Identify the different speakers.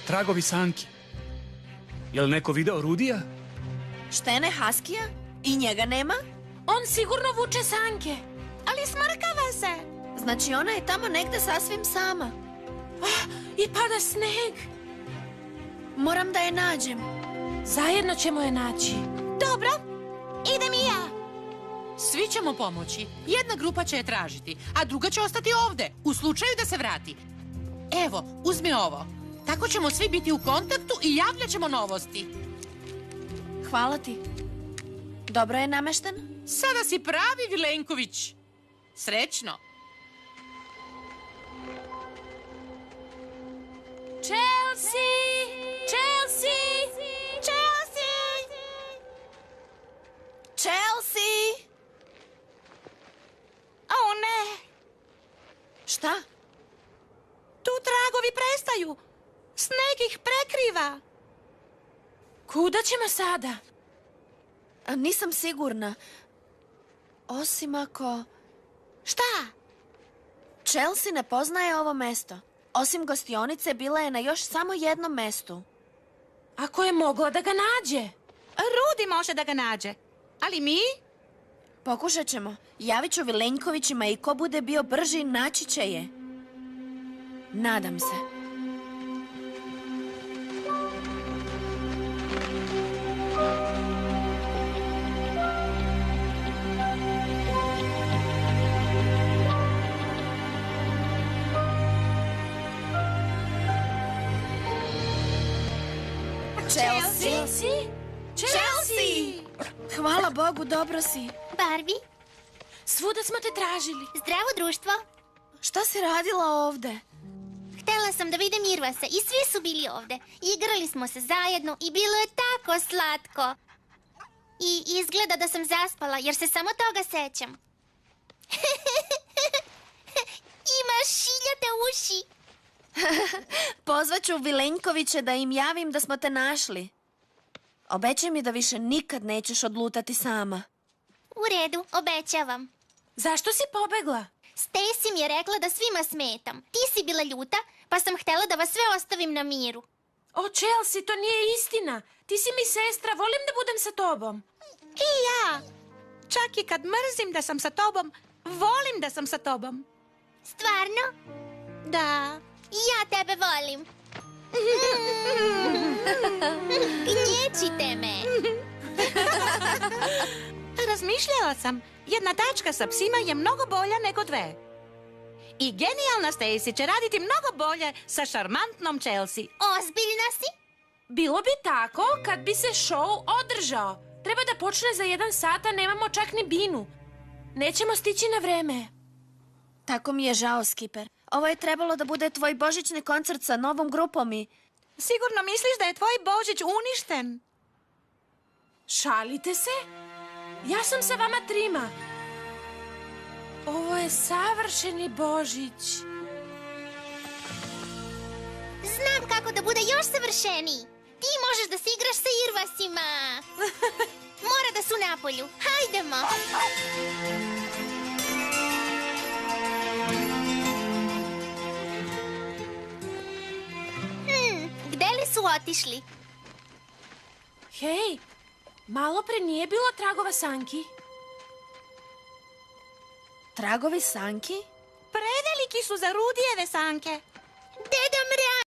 Speaker 1: Tragovi sanki. Je li neko video Rudija?
Speaker 2: Štene Haskija? I njega nema?
Speaker 3: On sigurno vuče sanke.
Speaker 2: Ali smrkava se. Znači ona je tamo negde sasvim sama.
Speaker 3: I pada sneg.
Speaker 2: Moram da je nađem.
Speaker 3: Zajedno ćemo je naći.
Speaker 4: Dobro, idem i ja.
Speaker 5: Svi ćemo pomoći. Jedna grupa će je tražiti, a druga će ostati ovde, u slučaju da se vrati. Evo, uzmi ovo. Tako ćemo svi biti u kontaktu i javljat ćemo novosti.
Speaker 2: Hvala ti. Dobro je namešten?
Speaker 5: Sada si pravi Vilenković. Srećno.
Speaker 3: Chelsea! Chelsea!
Speaker 2: Chelsea! Chelsea!
Speaker 4: O ne,
Speaker 2: Šta?
Speaker 4: tu tragovi prestaju. Sneg ih prekriva.
Speaker 3: Kuda ćemo sada?
Speaker 2: Nisam sigurna. Osim ako...
Speaker 4: Šta?
Speaker 2: Chelsea ne poznaje ovo mesto. Osim gostionice, bila je na još samo jednom mestu.
Speaker 3: Ako je mogla da ga nađe.
Speaker 4: Rudi može da ga nađe. Ali mi?
Speaker 2: Pokušat ćemo. Javit ću Vilenkovićima i ko bude bio brži, naći će je. Nadam se. Chelsea?
Speaker 3: Chelsea? Chelsea!
Speaker 2: Hvala Bogu, dobro si.
Speaker 6: Barbie,
Speaker 3: Svuda smo te tražili.
Speaker 6: zdravo društvo.
Speaker 2: Šta si radila ovde?
Speaker 6: Htela sam da vidim Irvasa i svi su bili ovde. Igrali smo se zajedno i bilo je tako slatko. I izgleda da sam zaspala jer se samo toga sećam. Imaš šiljate uši.
Speaker 2: Pozvaću Vilenkoviće da im javim da smo te našli. Obećaj mi da više nikad nećeš odlutati sama.
Speaker 6: U redu, obećavam.
Speaker 3: Zašto si pobegla?
Speaker 6: Stacy mi je rekla da svima smetam. Ti si bila ljuta, pa sam htela da vas sve ostavim na miru.
Speaker 3: O, Chelsea, to nije istina. Ti si mi sestra, volim da budem sa tobom.
Speaker 4: I ja. Čak i kad mrzim da sam sa tobom, volim da sam sa tobom.
Speaker 6: Stvarno?
Speaker 4: Da.
Speaker 6: I ja tebe volim. Gnječite me.
Speaker 4: Razmišljala sam, jedna tačka sa psima je mnogo bolja nego dve. I genijalna Stacy će raditi mnogo bolje sa šarmantnom Chelsea.
Speaker 6: Ozbiljna si?
Speaker 3: Bilo bi tako kad bi se show održao. Treba da počne za 1 sat, a nemamo čak ni binu. Nećemo stići na vreme.
Speaker 2: Tako mi je žao, Skipper. Ovo je trebalo da bude tvoj božićni koncert sa novom grupom i...
Speaker 4: Sigurno misliš da je tvoj Božić uništen?
Speaker 3: Šalite se? Ja sam sa vama trima. Ovo je savršeni Božić.
Speaker 6: Znam kako da bude još savršeniji. Ti možeš da se igraš sa Irvasima. Mora da su napolju. Hajdemo. Gde li su otišli?
Speaker 3: Hej, malo pre nije bilo tragova sanki.
Speaker 2: Tragovi sanki?
Speaker 4: Preveliki su za Rudijeve sanke.
Speaker 6: Deda Mraz!